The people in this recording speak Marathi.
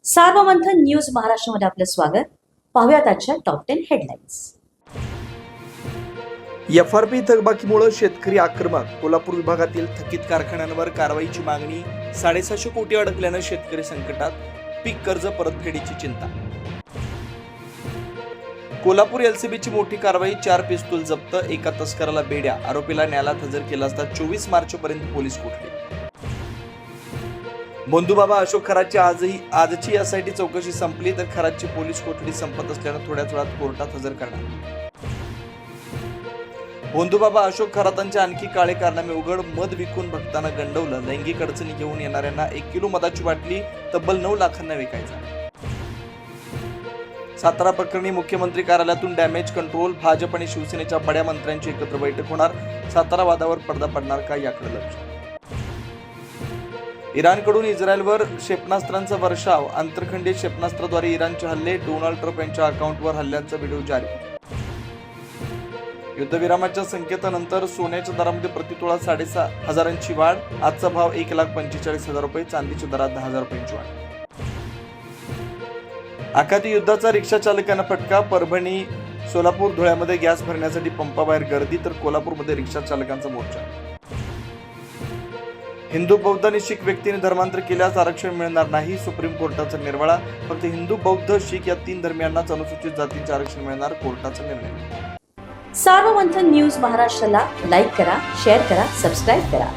सार्वमंथन न्यूज महाराष्ट्रामध्ये आपलं स्वागत. पाहुयात आजच्या टॉप 10 हेडलाईन्स. एफआरपी थकबाकीमुळे शेतकरी आक्रमक. कोल्हापूर विभागातील थकीत कारखान्यांवर कारवाईची मागणी. 750 कोटी अडकल्यानं शेतकरी संकटात. पीक कर्ज परतफेडीची चिंता. कोल्हापूर एलसीबीची मोठी कारवाई. 4 पिस्तूल जप्त, एका तस्कराला बेड्या. आरोपीला न्यायालयात हजर केला असता 24 मार्चपर्यंत पोलीस कोठडी. बंधुबाबा अशोक खरातची आजची एसआयटी चौकशी संपली, तर खरातची पोलीस कोठडी संपत असल्यानं थोड्याच वेळात कोर्टात हजर करणार. बंधुबाबा अशोक खरातांचे आणखी काळे कारनामे उघड. मद विकून भक्तांना गंडवलं. लैंगिक अडचणी घेऊन येणाऱ्यांना 1 किलो मदाची बाटली तब्बल 9 लाखांना विकायचा. सातारा प्रकरणी मुख्यमंत्री कार्यालयातून डॅमेज कंट्रोल. भाजप आणि शिवसेनेच्या बड्या मंत्र्यांची एकत्र बैठक होणार. सातारा वादावर पडदा पडणार का, याकडे लक्ष. इराणकडून इस्रायलवर क्षेपणास्त्रांचा वर्षाव. आंतरखंडीय क्षेपणास्त्राद्वारे इराणचे हल्ले. डोनाल्ड ट्रम्प यांच्या अकाउंटवर हल्ल्यांचा व्हिडिओ जारी. युद्धविरामाच्या संकेतानंतर सोन्याच्या दरामध्ये प्रतितोळा 6,500ची वाढ. आजचा भाव 1,45,000 रुपये. चांदीच्या दरात 10,000 रुपयांची वाढ. आखाती युद्धाचा रिक्षा चालकांना फटका. परभणी, सोलापूर, धुळ्यामध्ये गॅस भरण्यासाठी पंपाबाहेर गर्दी, तर कोल्हापूरमध्ये रिक्षा चालकांचा मोर्चा. हिंदू, बौद्ध आणि शीख व्यक्तीने धर्मांतर केल्यास आरक्षण मिळणार नाही. सुप्रीम कोर्टाचा निर्वाळा. फक्त हिंदू, बौद्ध, शीख या 3 धर्मियांनाच अनुसूचित जातीचे आरक्षण मिळणार. कोर्टाचा निर्णय. सार्वमंथन न्यूज महाराष्ट्राला लाईक करा, शेअर करा, सबस्क्राईब करा.